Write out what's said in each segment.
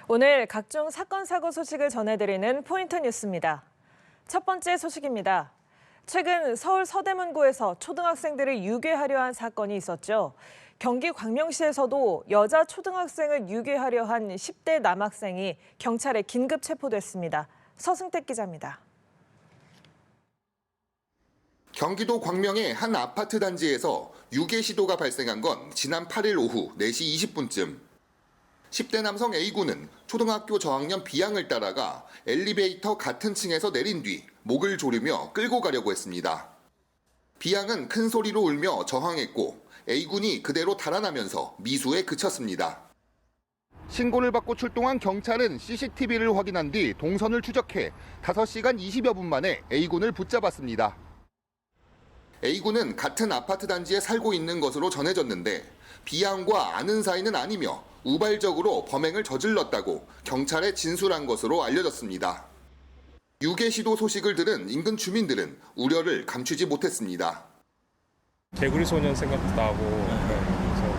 오늘 각종 사건, 사고 소식을 전해드리는 포인트 뉴스입니다. 첫 번째 소식입니다. 최근 서울 서대문구에서 초등학생들을 유괴하려 한 사건이 있었죠. 경기 광명시에서도 여자 초등학생을 유괴하려 한 10대 남학생이 경찰에 긴급 체포됐습니다. 서승택 기자입니다. 경기도 광명의 한 아파트 단지에서 유괴 시도가 발생한 건 지난 8일 오후 4시 20분쯤. 10대 남성 A군은 초등학교 저학년 B양을 따라가 엘리베이터 같은 층에서 내린 뒤 목을 조르며 끌고 가려고 했습니다. B양은 큰 소리로 울며 저항했고 A군이 그대로 달아나면서 미수에 그쳤습니다. 신고를 받고 출동한 경찰은 CCTV를 확인한 뒤 동선을 추적해 5시간 20여 분 만에 A군을 붙잡았습니다. A군은 같은 아파트 단지에 살고 있는 것으로 전해졌는데 B양과 아는 사이는 아니며 우발적으로 범행을 저질렀다고 경찰에 진술한 것으로 알려졌습니다. 유괴 시도 소식을 들은 인근 주민들은 우려를 감추지 못했습니다. 개구리 소년 생각도 나고 그래서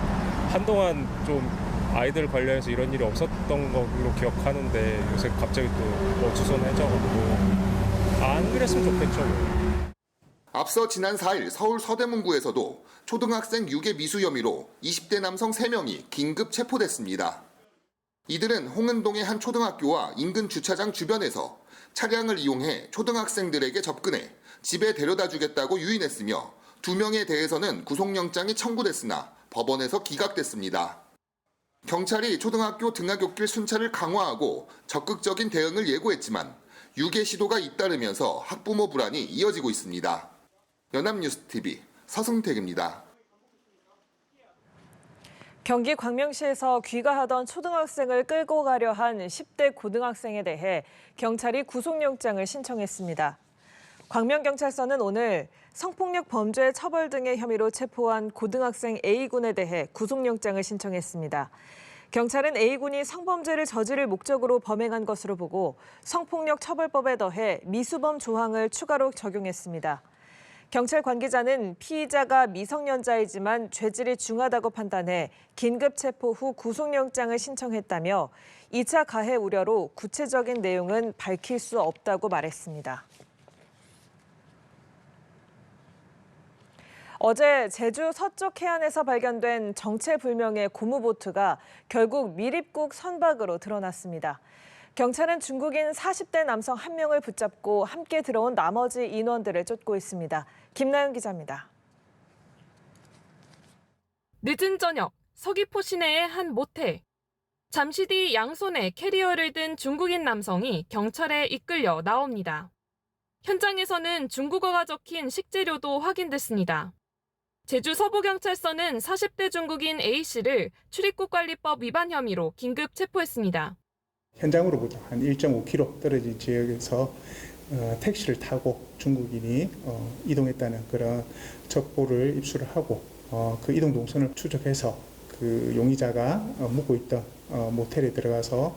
한동안 좀 아이들 관련해서 이런 일이 없었던 걸로 기억하는데 요새 갑자기 또 어수선해져가지고 안 그랬으면 좋겠죠. 앞서 지난 4일 서울 서대문구에서도 초등학생 유괴 미수 혐의로 20대 남성 3명이 긴급 체포됐습니다. 이들은 홍은동의 한 초등학교와 인근 주차장 주변에서 차량을 이용해 초등학생들에게 접근해 집에 데려다 주겠다고 유인했으며 2명에 대해서는 구속영장이 청구됐으나 법원에서 기각됐습니다. 경찰이 초등학교 등하굣길 순찰을 강화하고 적극적인 대응을 예고했지만 유괴 시도가 잇따르면서 학부모 불안이 이어지고 있습니다. 연합뉴스TV 서승택입니다. 경기 광명시에서 귀가하던 초등학생을 끌고 가려 한 10대 고등학생에 대해 경찰이 구속영장을 신청했습니다. 광명경찰서는 오늘 성폭력 범죄 처벌 등의 혐의로 체포한 고등학생 A군에 대해 구속영장을 신청했습니다. 경찰은 A군이 성범죄를 저지를 목적으로 범행한 것으로 보고 성폭력 처벌법에 더해 미수범 조항을 추가로 적용했습니다. 경찰 관계자는 피의자가 미성년자이지만 죄질이 중하다고 판단해 긴급 체포 후 구속영장을 신청했다며 2차 가해 우려로 구체적인 내용은 밝힐 수 없다고 말했습니다. 어제 제주 서쪽 해안에서 발견된 정체불명의 고무보트가 결국 미립국 선박으로 드러났습니다. 경찰은 중국인 40대 남성 1명을 붙잡고 함께 들어온 나머지 인원들을 쫓고 있습니다. 김나영 기자입니다. 늦은 저녁 서귀포 시내의 한 모텔. 잠시 뒤 양손에 캐리어를 든 중국인 남성이 경찰에 이끌려 나옵니다. 현장에서는 중국어가 적힌 식재료도 확인됐습니다. 제주 서부경찰서는 40대 중국인 A씨를 출입국관리법 위반 혐의로 긴급 체포했습니다. 현장으로부터 한 1.5km 떨어진 지역에서 택시를 타고 중국인이 이동했다는 그런 첩보를 입수를 하고 그 이동 동선을 추적해서 그 용의자가 묵고 있던 모텔에 들어가서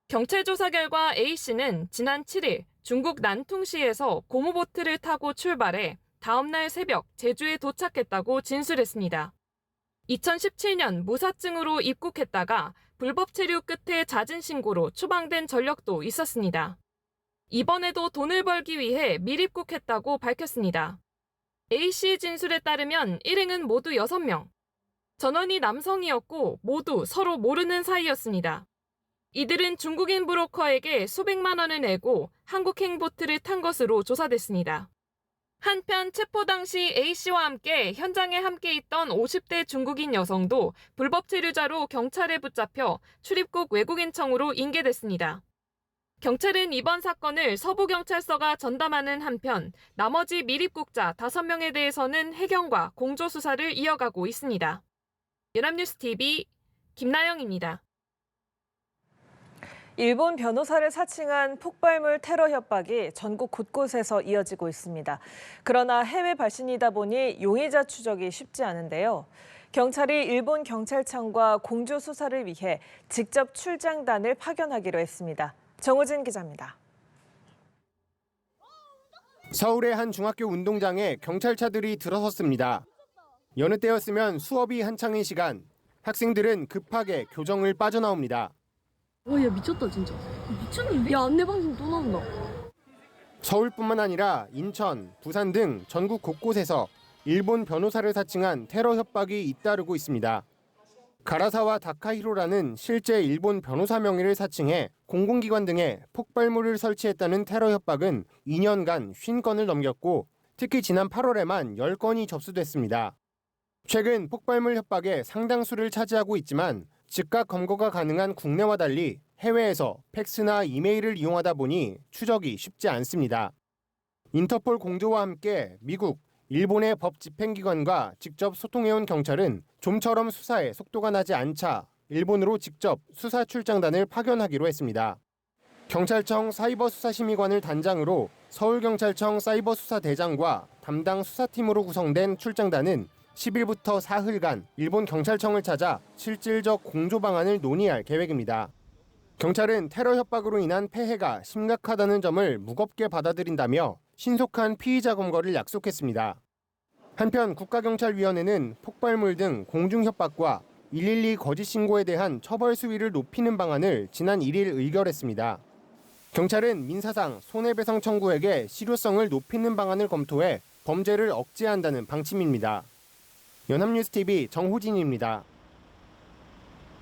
경찰 조사 결과 A씨는 지난 7일 중국 난퉁시에서 고무보트를 타고 출발해 다음 날 새벽 제주에 도착했다고 진술했습니다. 2017년 무사증으로 입국했다가 불법 체류 끝에 잦은 신고로 추방된 전력도 있었습니다. 이번에도 돈을 벌기 위해 미입국했다고 밝혔습니다. A씨의 진술에 따르면 일행은 모두 6명. 전원이 남성이었고 모두 서로 모르는 사이였습니다. 이들은 중국인 브로커에게 수백만 원을 내고 한국행보트를 탄 것으로 조사됐습니다. 한편 체포 당시 A씨와 함께 현장에 함께 있던 50대 중국인 여성도 불법 체류자로 경찰에 붙잡혀 출입국 외국인청으로 인계됐습니다. 경찰은 이번 사건을 서부경찰서가 전담하는 한편 나머지 미입국자 5명에 대해서는 해경과 공조수사를 이어가고 있습니다. 연합뉴스TV 김나영입니다. 일본 변호사를 사칭한 폭발물 테러 협박이 전국 곳곳에서 이어지고 있습니다. 그러나 해외 발신이다 보니 용의자 추적이 쉽지 않은데요. 경찰이 일본 경찰청과 공조 수사를 위해 직접 출장단을 파견하기로 했습니다. 정우진 기자입니다. 서울의 한 중학교 운동장에 경찰차들이 들어섰습니다. 여느 때였으면 수업이 한창인 시간, 학생들은 급하게 교정을 빠져나옵니다. 야 미쳤다 진짜. 미쳤는데? 야 안내방송 또 나온다. 서울뿐만 아니라 인천, 부산 등 전국 곳곳에서 일본 변호사를 사칭한 테러 협박이 잇따르고 있습니다. 가라사와 다카히로라는 실제 일본 변호사 명의를 사칭해 공공기관 등에 폭발물을 설치했다는 테러 협박은 2년간 50건을 넘겼고 특히 지난 8월에만 10건이 접수됐습니다. 최근 폭발물 협박의 상당수를 차지하고 있지만 즉각 검거가 가능한 국내와 달리 해외에서 팩스나 이메일을 이용하다 보니 추적이 쉽지 않습니다. 인터폴 공조와 함께 미국, 일본의 법 집행기관과 직접 소통해온 경찰은 좀처럼 수사에 속도가 나지 않자 일본으로 직접 수사 출장단을 파견하기로 했습니다. 경찰청 사이버수사심의관을 단장으로 서울경찰청 사이버수사대장과 담당 수사팀으로 구성된 출장단은 10일부터 사흘간 일본 경찰청을 찾아 실질적 공조 방안을 논의할 계획입니다. 경찰은 테러 협박으로 인한 폐해가 심각하다는 점을 무겁게 받아들인다며 신속한 피의자 검거를 약속했습니다. 한편 국가경찰위원회는 폭발물 등 공중협박과 112 거짓 신고에 대한 처벌 수위를 높이는 방안을 지난 1일 의결했습니다. 경찰은 민사상 손해배상 청구액의 실효성을 높이는 방안을 검토해 범죄를 억제한다는 방침입니다. 연합뉴스TV 정호진입니다.